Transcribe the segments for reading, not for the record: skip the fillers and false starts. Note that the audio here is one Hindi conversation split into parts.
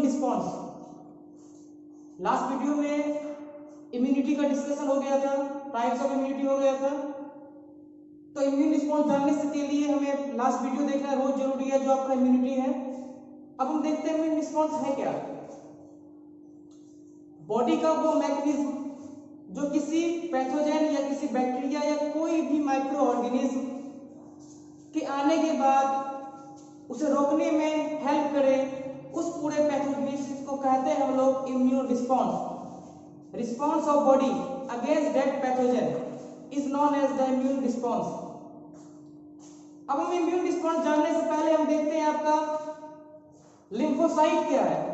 रिस्पॉन्स। लास्ट वीडियो में इम्यूनिटी का डिस्कशन हो गया था, टाइप्स ऑफ इम्यूनिटी हो गया था। तो इम्यून रिस्पॉन्स जानने से के लिए हमें लास्ट वीडियो देखना बहुत जरूरी है, जो आपका इम्यूनिटी है। अब हम देखते हैं इम्यून रिस्पॉन्स है क्या। बॉडी का वो मैकेनिज्म जो किसी पैथोजन या किसी बैक्टीरिया या कोई भी माइक्रो ऑर्गेनिज्म के आने के बाद उसे रोकने में हेल्प करे, उस पूरे पैथोजेनिसिस को कहते हैं हम लोग immune response. Response of body against that pathogen is known as the immune response. अब हम इम्यून रिस्पॉन्स जानने से पहले हम देखते हैं आपका लिम्फोसाइट क्या है।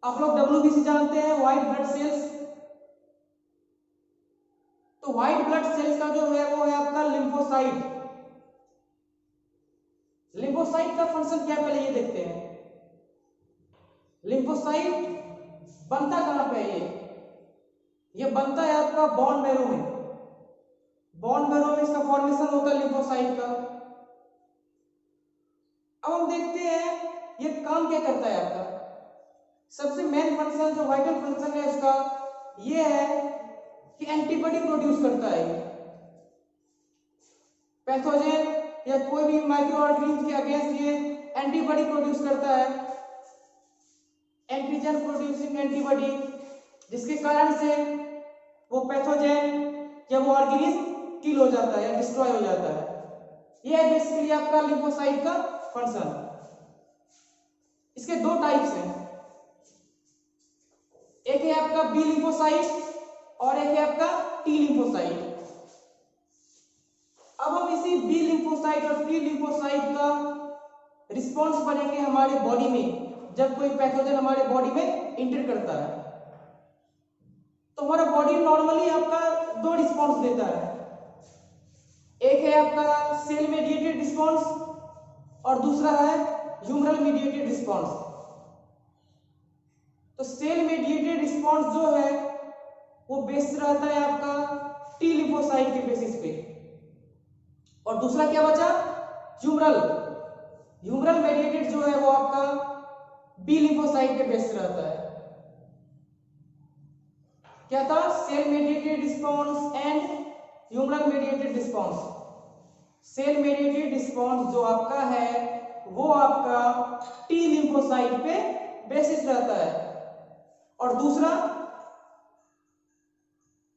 आप लोग WBC जानते हैं, व्हाइट ब्लड सेल्स। तो व्हाइट ब्लड सेल्स का जो है वो है आपका लिम्फोसाइट। लिम्फोसाइट का फंक्शन क्या, पहले ये देखते हैं। लिम्फोसाइट बनता कहां पे है? ये बनता है आपका बोन मैरो में। बोन मैरो में इसका फॉर्मेशन होता है लिम्फोसाइट का। अब हम देखते हैं ये काम क्या करता है आपका। सबसे मेन फंक्शन, जो वाइटल फंक्शन है उसका, ये है कि एंटीबॉडी प्रोड्यूस करता है। पैथोजन या कोई भी माइक्रो ऑर्गेनिज्म के अगेंस्ट ये एंटीबॉडी प्रोड्यूस करता है, एंटीजन प्रोड्यूसिंग एंटीबॉडी, जिसके कारण से वो पैथोजन या वो ऑर्गेनिज्म किल हो जाता है या डिस्ट्रॉय हो जाता है। ये है बेसिकली आपका लिम्फोसाइट का फंक्शन। इसके दो टाइप्स हैं, एक है आपका बी लिम्फोसाइट और एक है आपका टी लिम्फोसाइट। अब हम इसी बी लिम्फोसाइट और टी लिम्फोसाइट का रिस्पॉन्स बनेंगे हमारे बॉडी में, जब कोई पैथोजन हमारे बॉडी में इंटर करता है। तो हमारा बॉडी नॉर्मली आपका दो रिस्पॉन्स देता है, एक है आपका सेल मेडिएटेड रिस्पॉन्स और दूसरा है ह्यूमरल मेडिएटेड रिस्पॉन्स। तो सेल मेडिएटेड रिस्पॉन्स जो है वो बेस्ड रहता है आपका टी लिम्फोसाइट के बेसिस पे, और दूसरा क्या बचा, ह्यूमरल। ह्यूमरल मेडिएटेड जो है वो आपका बी लिम्फोसाइट पे बेस्ड रहता है। क्या था, cell mediated response and humoral mediated response. Cell mediated response जो आपका है वो आपका टी लिम्फोसाइट पे बेसिस रहता है, और दूसरा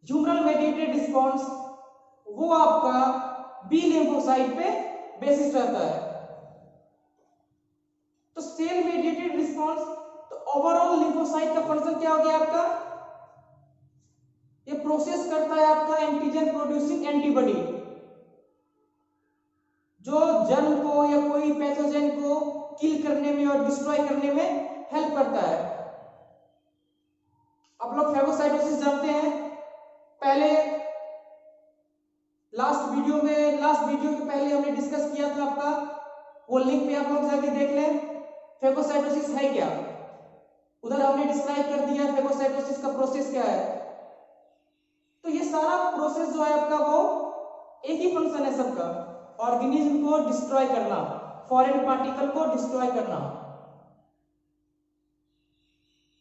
ह्यूमरल मेडिएटेड रिस्पॉन्स वो आपका बी लिम्फोसाइट पे बेसिस रहता है। तो सेल मेडिएटेड रिस्पॉन्स, तो ओवरऑल लिम्फोसाइट का फंक्शन क्या हो गया आपका, ये प्रोसेस करता है आपका एंटीजन प्रोड्यूसिंग एंटीबॉडी, जो जर्म को या कोई पैथोजन को किल करने में और डिस्ट्रॉय करने में हेल्प करता है। आप लोग फेगोसाइटोसिस जानते हैं, पहले लास्ट वीडियो के पहले हमने डिस्कस किया था आपका, वो लिंक पे आप लोग जाके देख लें। फेगोसाइटोसिस है क्या, उधर हमने डिस्क्राइब कर दिया फेगोसाइटोसिस का प्रोसेस क्या है। तो ये सारा प्रोसेस जो है आपका वो एक ही फंक्शन है सबका, ऑर्गेनिज्म को डिस्ट्रॉय करना, फॉरेन पार्टिकल को डिस्ट्रॉय करना।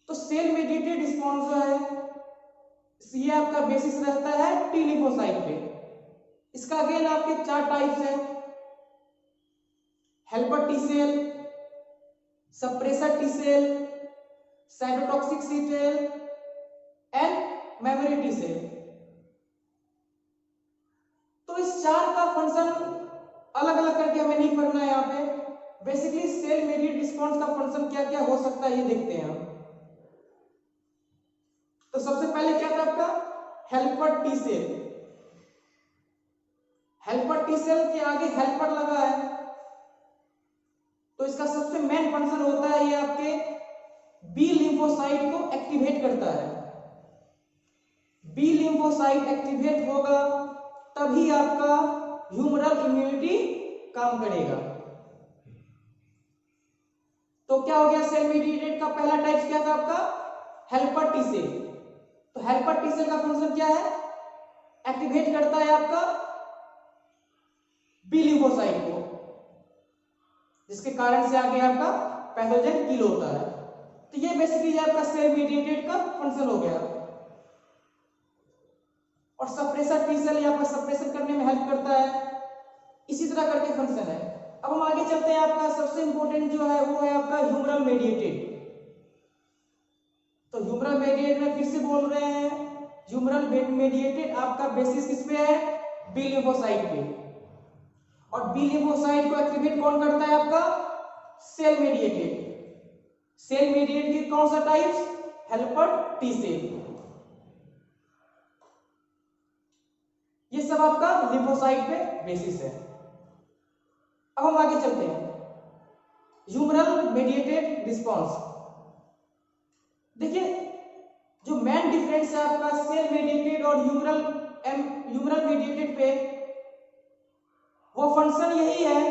तो सेल मेडिएटेड रिस्पॉन्स जो है ये आपका बेसिस रहता है टी लिम्फोसाइट पे। इसका अगेन आपके चार टाइप्स हैं, helper T cell, suppressor T cell, cytotoxic T cell and memory T cell. तो इस चार का फंक्शन अलग अलग करके हमें नहीं पढ़ना है यहाँ पे। बेसिकली सेल मेडिएटेड रिस्पॉन्स का फंक्शन क्या क्या हो सकता है ये देखते हैं हम। तो सबसे पहले क्या था आपका, helper T cell. Helper T cell के आगे हेल्पर लगा है, तो इसका सबसे मेन फंक्शन होता है ये आपके बी लिम्फोसाइट को एक्टिवेट करता है। बी लिम्फोसाइट एक्टिवेट होगा तभी आपका ह्यूमरल इम्यूनिटी काम करेगा। तो क्या हो गया, सेल मेडिएटेड का पहला टाइप क्या था आपका, हेल्पर टी सेल। तो हेल्पर टी सेल का फंक्शन क्या है, एक्टिवेट करता है आपका बी लिम्फोसाइट को, जिसके कारण से आगे आपका पैथोजन किल होता है। तो ये बेसिकली आपका सेल मेडिएटेड का फंक्शन हो गया। और सप्रेसर टी सेल यहाँ पर सप्रेशन करने में हेल्प करता है, इसी तरह करके फंक्शन है। अब हम आगे चलते हैं, आपका सबसे इंपॉर्टेंट जो है वो है आपका ह्यूमरल मेडिएटेड। तो ह्यूमरल मेडिएटेड में फिर से बोल रहे हैं, ह्यूमरल मेडिएटेड आपका बेसिस किस पे है? बी लिम्फोसाइट पे। और बी लिम्फोसाइट को एक्टिवेट कौन करता है? आपका सेल मेडिएटेड। सेल मेडिएटेड के कौन सा टाइप्स? Helper T cell. ये सब आपका लिम्फोसाइट पे बेसिस है। अब हम आगे चलते हैं, ह्यूमरल मेडिएटेड रिस्पांस। देखिए जो मेन डिफरेंस है आपका सेल मेडिएटेड और ह्यूमरल मेडिएटेड पे, वो फंक्शन यही है।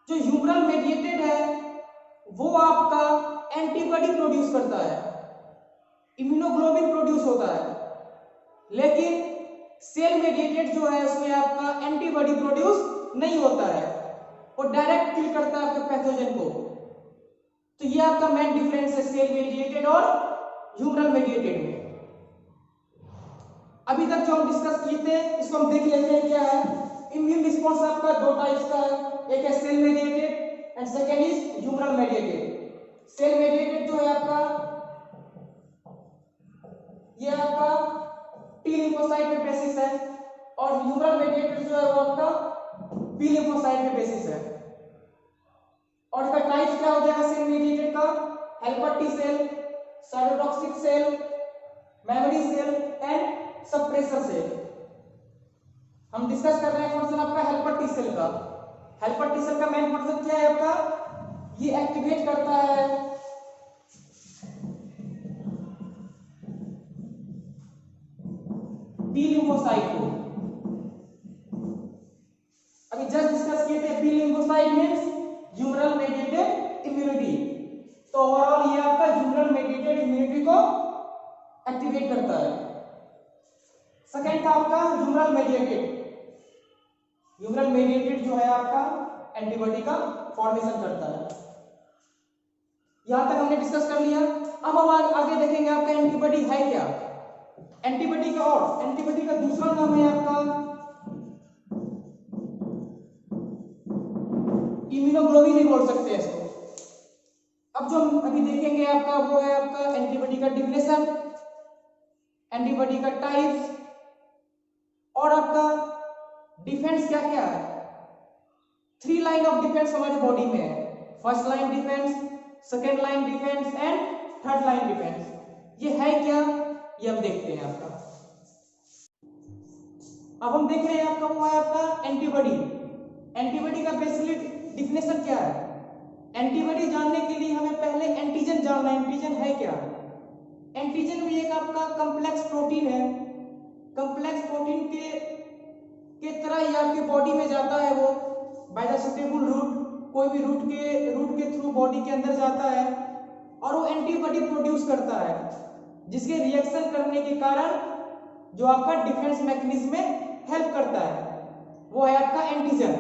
जो ह्यूमरल मेडिएटेड है वो आपका एंटीबॉडी प्रोड्यूस करता है, इम्यूनोग्लोबिन प्रोड्यूस होता है। लेकिन सेल मेडिएटेड जो है उसमें आपका एंटीबॉडी प्रोड्यूस नहीं होता है, वो डायरेक्ट किल करता है आपके पैथोजन को। तो ये आपका मेन डिफरेंस है सेल मेडिएटेड और ह्यूमरल मेडिएटेड में। अभी तक जो हम डिस्कस किए थे इसको हम देख लेते हैं क्या है। इम्यून रिस्पांस आपका दो टाइप्स का है, एक है cell mediated and second is humoral mediated. Cell mediated जो है आपका, ये आपका टी लिम्फोसाइट पे बेसिस है, और ह्यूमरल मेडिएटेड जो है वो आपका बी लिम्फोसाइट पे बेसिस है। और इसका टाइप्स क्या हो जाएगा सेल मेडिएटेड का? Helper T cell, cytotoxic cell, memory cell and suppressor cell. हम डिस्कस कर रहे हैं फंक्शन आपका हेल्पर टी सेल का। हेल्पर टी सेल का मेन फंक्शन क्या है आपका? ये एक्टिवेट करता है बी लिम्फोसाइट को। अभी जस्ट डिस्कस किए थे B lymphocyte means humoral mediated immunity. तो ओवरऑल ये आपका ह्यूमरल मेडिएटेड इम्यूनिटी को एक्टिवेट करता है। सेकेंड था आपका ह्यूमरल मेडिएटेड। ह्यूमरल मेडिएटेड जो है आपका एंटीबॉडी का फॉर्मेशन करता है। यहां तक हमने डिस्कस कर लिया। अब हम आगे देखेंगे आपका एंटीबॉडी है क्या। एंटीबॉडी का और एंटीबॉडी का दूसरा नाम है आपका इम्यूनोग्लोबिन भी बोल सकते हैं इसको। अब जो हम अभी देखेंगे आपका वो है आपका एंटीबॉडी का डिफिनेशन, एंटीबॉडी का टाइप्स, और आपका डिफेंस क्या क्या है। 3 लाइन ऑफ डिफेंस हमारी बॉडी में है, first line defence, second line defence and third line defence. ये है क्या, ये हम देखते हैं आपका। अब हम देख रहे हैं आपका वो है आपका एंटीबॉडी। एंटीबॉडी का बेसिकली डिफिनेशन क्या है? एंटीबॉडी जानने के लिए हमें पहले एंटीजन जानना है। एंटीजन है क्या? एंटीजन भी एक आपका कॉम्प्लेक्स प्रोटीन है। कॉम्प्लेक्स प्रोटीन के तरह ही आपकी बॉडी में जाता है, वो बाय द सुटेबल रूट, कोई भी रूट के थ्रू बॉडी के अंदर जाता है, और वो एंटीबॉडी प्रोड्यूस करता है, जिसके रिएक्शन करने के कारण जो आपका डिफेंस मैकेनिज्म में हेल्प करता है, वो है आपका एंटीजन।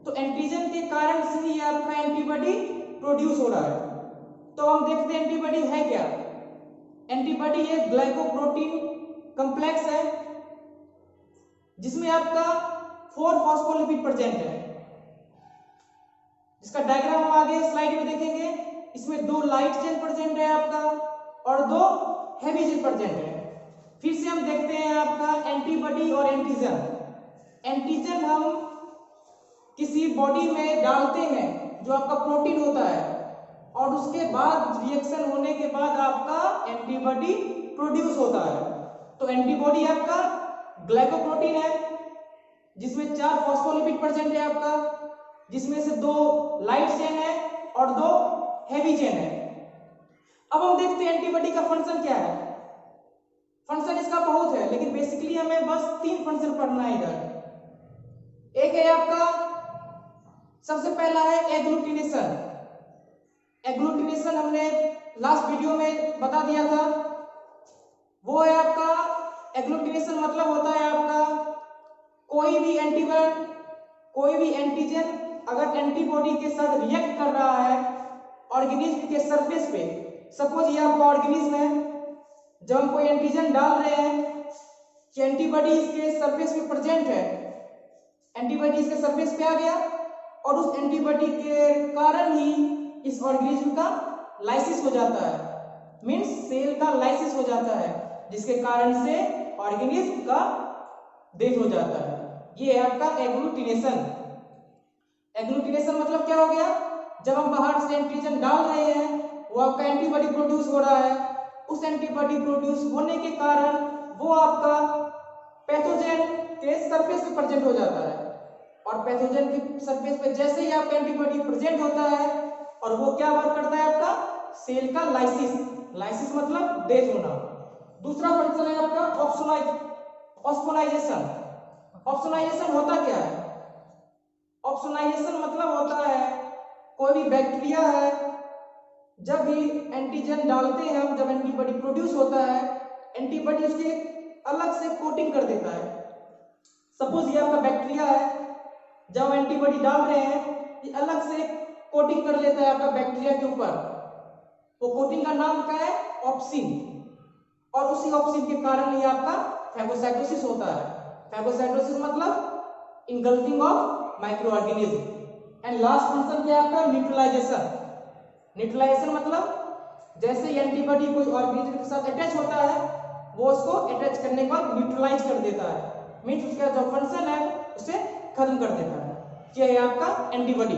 तो एंटीजन के कारण से ही आपका एंटीबॉडी प्रोड्यूस हो रहा है। तो हम देखते हैं एंटीबॉडी है क्या। एंटीबॉडी एक ग्लाइकोप्रोटीन कॉम्प्लेक्स है जिसमें आपका 4 फॉस्फोलिपिड प्रेजेंट है। इसका डायग्राम हम आगे स्लाइड में देखेंगे। इसमें 2 लाइट चेन प्रेजेंट है आपका और 2 हेवी चेन प्रेजेंट है। फिर से हम देखते हैं आपका एंटीबॉडी और एंटीजन। एंटीजन हम किसी बॉडी में डालते हैं जो आपका प्रोटीन होता है, और उसके बाद रिएक्शन होने के बाद आपका एंटीबॉडी प्रोड्यूस होता है। तो एंटीबॉडी आपका ग्लाइकोप्रोटीन है जिसमें 4 फॉस्फोलिपिड प्रेजेंट है आपका, जिसमें से 2 लाइट चेन है और 2 हेवी चेन है। अब हम देखते हैं एंटीबॉडी का फंक्शन क्या है। फंक्शन इसका बहुत है, लेकिन बेसिकली हमें बस 3 फंक्शन पढ़ना है इधर। एक है आपका, सबसे पहला है एग्लूटिनेशन। एग्लूटिनेशन हमने लास्ट वीडियो में बता दिया था। वो है आपका एग्लूटिनेशन मतलब होता है आपका कोई भी एंटीजन अगर एंटीबॉडी के साथ रिएक्ट कर रहा है ऑर्गेनिज्म के सरफेस पे, सपोज ये आपका ऑर्गेनिज्म है, जब हम कोई एंटीजन डाल रहे हैं कि एंटीबॉडी इसके सरफेस पे प्रेजेंट है, एंटीबॉडी इसके सरफेस पे आ गया और उस एंटीबॉडी के कारण ही इस ऑर्गेनिज्म का लाइसिस हो जाता है, मींस सेल का लाइसिस हो जाता है, जिसके कारण से ऑर्गेनिज्म का डेथ हो जाता है। ये है आपका एग्लूटिनेशन। एग्लूटिनेशन मतलब क्या हो गया, जब हम बाहर से एंटीजन डाल रहे हैं वो आपका एंटीबॉडी प्रोड्यूस हो रहा है, उस एंटीबॉडी प्रोड्यूस होने के कारण वो आपका पैथोजन के सरफेस पे प्रेजेंट हो जाता है, और पैथोजन के सरफेस पे जैसे ही आपका एंटीबॉडी प्रेजेंट होता है और वो क्या वर्क करता है आपका सेल का लाइसिस, लाइसिस मतलब डेथ होना। दूसरा फंक्शन है आपका ऑप्सोनाइजेशन। ऑप्सोनाइजेशन होता क्या है, ऑप्सोनाइजेशन मतलब होता है कोई भी बैक्टीरिया है, जब भी एंटीजन डालते हैं हम, जब एंटीबॉडी प्रोड्यूस होता है, एंटीबॉडी उसके अलग से कोटिंग कर देता है। सपोज ये आपका बैक्टीरिया है, जब हम एंटीबॉडी डाल रहे हैं ये अलग से कोटिंग कर लेता है आपका बैक्टीरिया के ऊपर, वो कोटिंग का नाम क्या है, ऑप्सिन, और उसी ऑप्सिन के कारण ही आपका फैगोसाइटोसिस होता है। फैगोसाइटोसिस मतलब engulfing of micro organism. And last function क्या है आपका न्यूट्रलाइजेशन। न्यूट्रलाइजेशन मतलब जैसे ही एंटीबॉडी कोई ऑर्गेनिज्म के साथ अटैच होता है वो उसको अटैच करने के बाद न्यूट्रलाइज कर देता है, मींस उसका जो फंक्शन है उसे खत्म कर देता है। क्या है आपका एंटीबॉडी।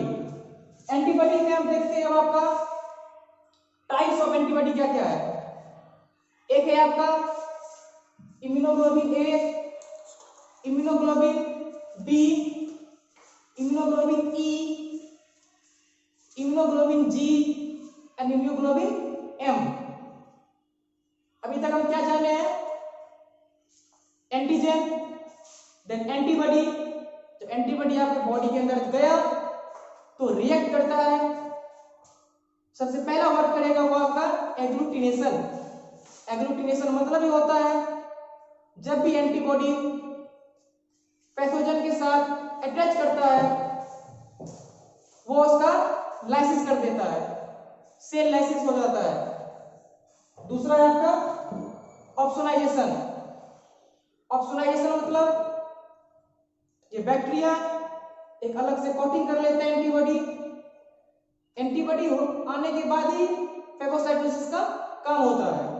एंटीबॉडी में हम देखते हैं आपका टाइप्स ऑफ एंटीबॉडी क्या क्या है। एक है आपका immunoglobin A, immunoglobin B, immunoglobin E, immunoglobin G and immunoglobin M. अभी तक हम क्या जाने हैं, एंटीजन, देन एंटीबॉडी। तो एंटीबॉडी आपके बॉडी के अंदर गया तो रिएक्ट करता है, सबसे पहला वर्क करेगा वो आपका एग्लूटिनेशन। एग्लूटिनेशन मतलब ये होता है जब भी एंटीबॉडी पैथोजन के साथ अटैच करता है वो उसका लाइसिस कर देता है, सेल लाइसिस हो जाता है। दूसरा है आपका ऑप्सोनाइजेशन। ऑप्सोनाइजेशन मतलब ये बैक्टीरिया एक अलग से कोटिंग कर लेते हैं एंटीबॉडी, एंटीबॉडी आने के बाद ही फैगोसाइटोसिस का काम होता है।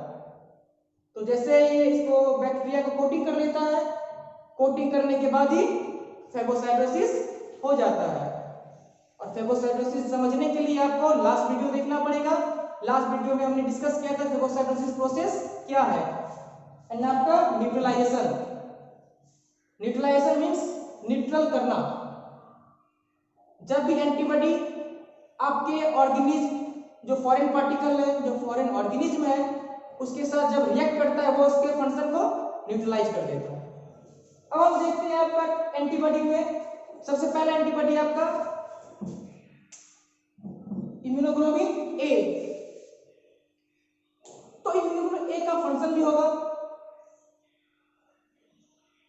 तो जैसे ये इसको बैक्टीरिया को कोटिंग कर लेता है, कोटिंग करने के बाद ही फैगोसाइटोसिस हो जाता है। और फैगोसाइटोसिस समझने के लिए आपको लास्ट वीडियो देखना पड़ेगा। लास्ट वीडियो में हमने डिस्कस किया था फैगोसाइटोसिस प्रोसेस क्या है। एंड आपका न्यूट्रलाइजेशन। न्यूट्रलाइजेशन मींस न्यूट्रल करना। जब भी एंटीबॉडी आपके ऑर्गेनिज्म जो फॉरेन पार्टिकल है, जो फॉरेन ऑर्गेनिज्म है, उसके साथ जब रिएक्ट करता है वो उसके फंक्शन को न्यूट्रलाइज कर देता है। अब हम देखते हैं आपका एंटीबॉडी में सबसे पहला एंटीबॉडी आपका इम्यूनोग्लोबिन ए। तो इम्यूनोग्लोबिन ए का फंक्शन भी होगा,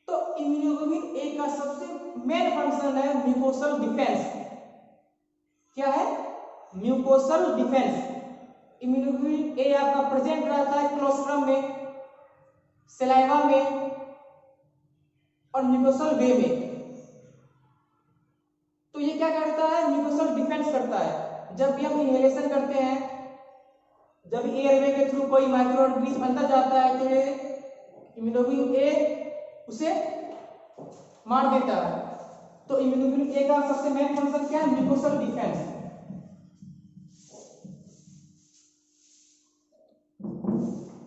तो इम्यूनोग्लोबिन ए का सबसे मेन फंक्शन है म्यूकोसल डिफेंस। क्या है, म्यूकोसल डिफेंस। इम्यूनोग्लोबिन ए आपका प्रेजेंट रहता है क्लोस्ट्रम में, सलाइवा में और म्यूकोसल वे में। तो ये क्या करता है, म्यूकोसल डिफेंस करता है। जब भी हम इनहेलेशन करते हैं, जब एयरवे के थ्रू कोई माइक्रो ऑर्गेनिज्म अंदर जाता है तो ये इम्यूनोग्लोबिन ए उसे मार देता है। तो इम्यूनोग्लोबिन ए का सबसे मेन फंक्शन क्या है, म्यूकोसल डिफेंस।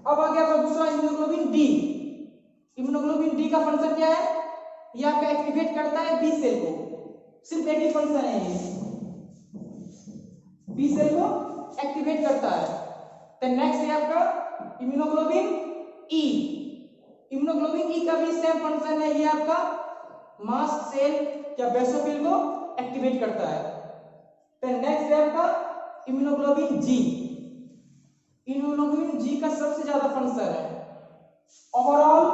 अब आ गया तो दूसरा इम्यूनोग्लोबिन डी। इम्यूनोग्लोबिन डी का फंक्शन क्या है, ये आपका एक्टिवेट करता है बी सेल को। सिर्फ एक ही फंक्शन है ये, बी सेल को एक्टिवेट करता है। तो नेक्स्ट है आपका इम्यूनोग्लोबिन ई। इम्यूनोग्लोबिन ई का भी सेम फंक्शन है, ये आपका मास्ट सेल या बेसोफिल को एक्टिवेट करता है। तो नेक्स्ट है आपका इम्यूनोग्लोबिन जी। इम्यूनोग्लोबिन जी का सबसे ज्यादा फंक्शन है, ओवरऑल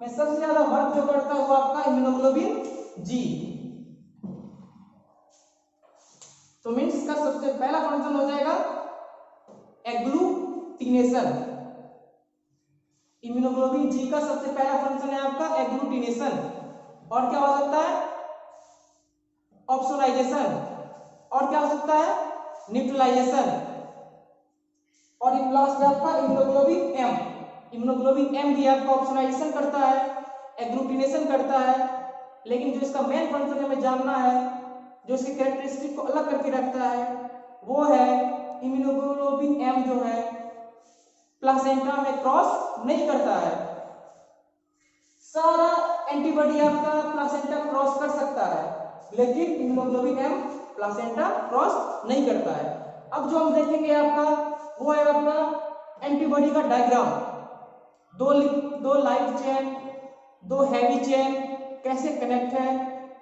में सबसे ज्यादा वर्क जो करता है वो आपका इम्यूनोग्लोबिन जी। तो मीन्स इसका सबसे पहला फंक्शन हो जाएगा एग्लूटिनेशन। इम्यूनोग्लोबिन जी का सबसे पहला फंक्शन है आपका एग्लूटिनेशन। और क्या हो सकता है? ऑप्सोनाइजेशन। और क्या हो सकता है? न्यूट्रलाइजेशन। और लास्ट है आपका इम्यूनोग्लोबिन एम। इम्यूनोग्लोबिन एम भी आपका ऑप्सोनाइजेशन करता है, एग्लूटिनेशन करता है, लेकिन जो इसका मेन फंक्शन हमें जानना है, जो इसकी कैरेक्टरिस्टिक को अलग करके रखता है, वो है इम्यूनोग्लोबिन एम जो है प्लासेंटा में क्रॉस नहीं करता है। सारा एंटीबॉडी आपका प्लासेंटा क्रॉस कर सकता है, लेकिन इम्यूनोग्लोबिन एम प्लासेंटा क्रॉस नहीं करता है। अब जो हम देखेंगे आपका वो है आपका एंटीबॉडी का डायग्राम। दो लाइट चेन, दो हैवी चेन कैसे कनेक्ट है,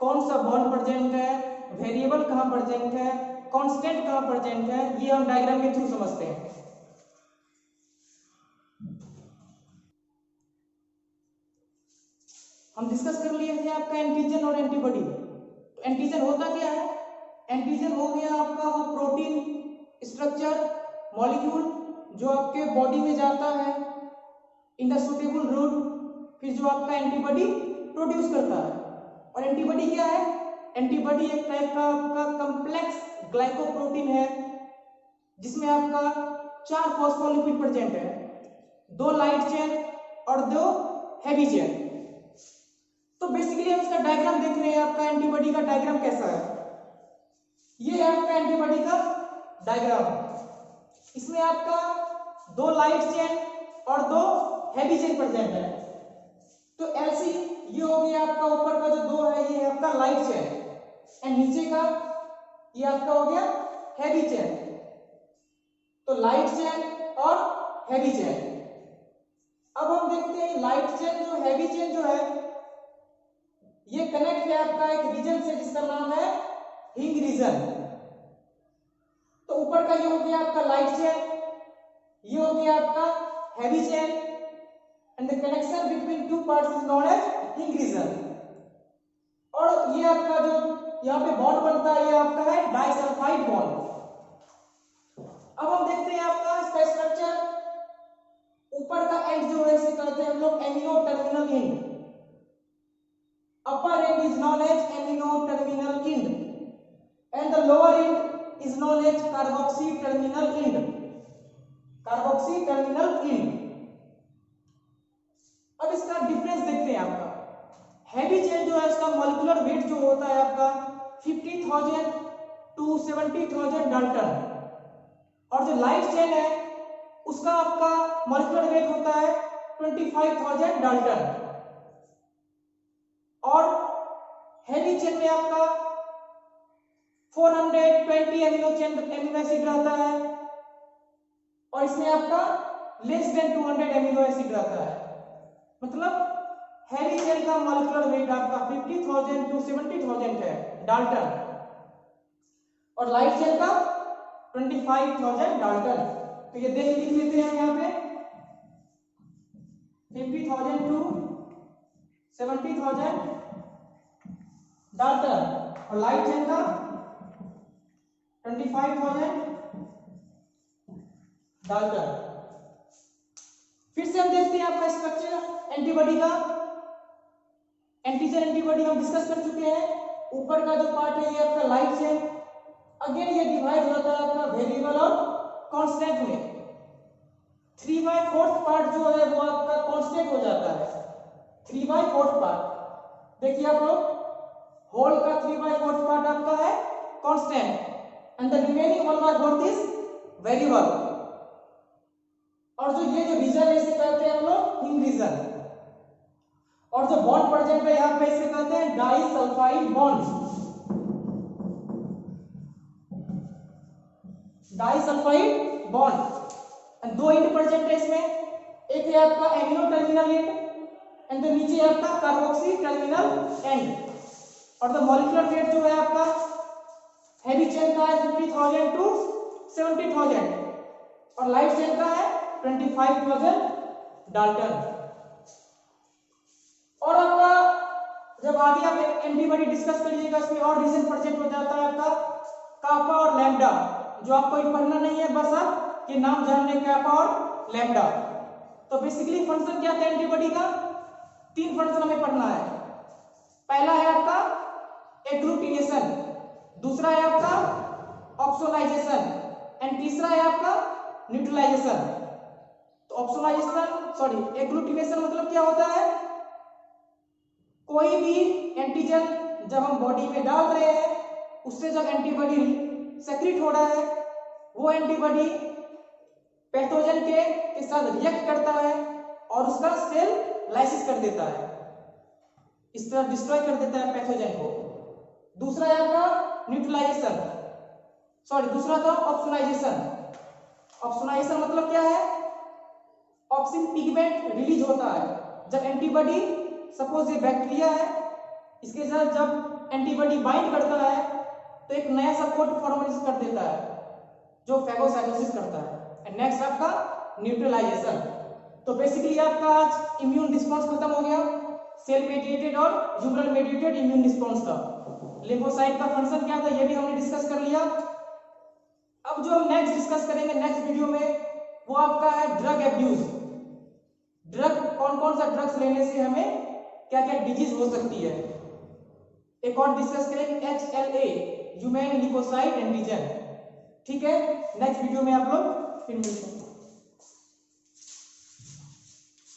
कौन सा बॉन्ड प्रेजेंट है, वेरिएबल कहां प्रेजेंट है, कांस्टेंट कहां प्रेजेंट है, ये हम डायग्राम के थ्रू समझते हैं। हम डिस्कस कर लिए थे आपका एंटीजन और एंटीबॉडी। तो एंटीजन होता क्या है? एंटीजन हो गया आपका वो प्रोटीन स्ट्रक्चर मॉलिक्यूल जो आपके बॉडी में जाता है इन द सुटेबल रूट, फिर जो आपका एंटीबॉडी प्रोड्यूस करता है। और एंटीबॉडी क्या है? एंटीबॉडी एक टाइप का आपका कॉम्प्लेक्स ग्लाइकोप्रोटीन है जिसमें आपका 4 फॉस्फोलिपिड प्रेजेंट है, 2 लाइट चेन और 2 हैवी चेन। तो बेसिकली हम इसका डायग्राम देख रहे हैं, आपका एंटीबॉडी का डायग्राम कैसा है। ये है आपका एंटीबॉडी का डायग्राम। इसमें आपका 2 लाइट चेन और 2 हैवी चेन प्रेजेंट है। तो एलसी ये हो गया आपका, ऊपर का जो 2 है ये है आपका लाइट चेन, एंड नीचे का ये आपका हो गया हैवी चेन। तो लाइट चेन और हैवी चेन। अब हम देखते हैं लाइट चेन जो हैवी चेन जो है ये कनेक्ट है आपका एक रीजन से जिसका नाम है हिंग रीजन। तो ऊपर का ये हो गया आपका लाइट चेन, ये हो गया आपका heavy chain, and the connection between 2 parts is known as hinge region. और ये आपका जो यहाँ पे बॉन्ड बनता है ये आपका है डाइसल्फाइड बॉन्ड। अब हम देखते हैं आपका इसका स्ट्रक्चर। ऊपर का एंड जो है इसे कहते हैं हम लोग amino terminal and. upper end is known as amino terminal end and the lower end is known as carboxy terminal end. carboxy terminal end. अब इसका डिफरेंस देखते हैं आपका। हैवी चेन जो है इसका मॉलिक्यूलर वेट जो होता है आपका 50,000 to 70,000 डाल्टन, और जो लाइट चेन है उसका आपका मॉलिक्यूलर वेट होता है 25,000 डाल्टन। और हैवी चेन में आपका 420 एमिनो एसिड रहता है, और इसमें आपका लेस देन 200 एमिनो एसिड रहता है। मतलब हैवी चेन का मॉलिक्यूलर वेट आपका 50,000 to 70,000 है डाल्टन, और लाइट चेन का 25,000 डाल्टन। तो ये लिख लेते हैं हम यहाँ पे 50,000 to 70,000 डाल्टन, और लाइट चेन का 25,000 डाल्टन। फिर से हम देखते हैं आपका स्ट्रक्चर एंटीबॉडी का। एंटीजन एंटीबॉडी हम डिस्कस कर चुके हैं। ऊपर का जो पार्ट है ये आपका लाइट चेन, अगेन ये डिवाइड होता है आपका वेरिएबल और कांस्टेंट में। 3/4 पार्ट जो है वो आपका कांस्टेंट हो जाता है। 3/4 पार्ट देखिए आप लोग, होल का 3/4 पार्ट आपका है constant and the remaining 1/4 is variable. और जो ये जो रीजन है इसे कहते हैं हम लोग हिंग रीजन, और जो बॉन्ड प्रेजेंट है यहाँ पे इसे कहते हैं disulphide bond. Disulphide bond, and 2 and present है इसमें। एक है आपका एमिनो टर्मिनल एंड एंड नीचे आपका कार्बोक्सी टर्मिनल एंड। और द मॉलिक्यूलर वेट जो है आपका हैवी चेन का है 50,000 to 70,000, और लाइट चेन का है 25,000 डाल्टन। और आपका जब आगे आप एंटीबॉडी डिस्कस करिएगा इसमें और रीजन प्रेजेंट हो जाता है आपका कापा और लैम्डा, जो आपको पढ़ना नहीं है, बस आप ये नाम जानने, कापा और लैम्डा। तो बेसिकली फंक्शन क्या था एंटीबॉडी का? 3 फंक्शन हमें पढ़ना है। पहला है आपका एग्लूटिनेशन, दूसरा है आपका ऑक्सोनाइजेशन एंड तीसरा है आपका न्यूट्रलाइजेशन। तो ऑक्सोनाइजेशन एग्लूटिनेशन मतलब क्या होता है? कोई भी एंटीजन जब हम बॉडी में डाल रहे हैं, उससे जब एंटीबॉडी सेक्रेट हो रहा है, वो एंटीबॉडी पैथोजन के साथ रिएक्ट करता है और उसका सेल लाइसिस कर देता है, इस तरह डिस्ट्रॉय कर देता है पैथोजन को। दूसरा है आपका न्यूट्रलाइजेशन, दूसरा था ऑक्सोनाइजेशन। ऑक्सोनाइजेशन मतलब क्या है? ऑक्सिन पिगमेंट रिलीज होता है जब एंटीबॉडी, सपोज ये बैक्टीरिया है, इसके साथ जब एंटीबॉडी बाइंड करता है तो एक नया सा कोट फॉर्मेशन कर देता है जो फैगोसाइटोसिस करता है। एंड नेक्स्ट आपका न्यूट्रलाइजेशन। तो बेसिकली आपका आज इम्यून रिस्पांस खत्म हो गया, सेल मेडिएटेड और ह्यूमरल मेडिएटेड इम्यून रिस्पांस का। लिम्फोसाइट का फंक्शन क्या था ये भी हमने डिस्कस कर लिया। अब जो हम नेक्स्ट डिस्कस करेंगे नेक्स्ट वीडियो में, वो आपका है ड्रग एब्यूज। ड्रग, कौन कौन सा ड्रग्स लेने से हमें क्या क्या डिजीज हो सकती है, एक और डिस्कस करेंगे HLA, ह्यूमन ल्यूकोसाइट एंटीजन। ठीक है, नेक्स्ट वीडियो में आप लोग फिर मिलते हैं।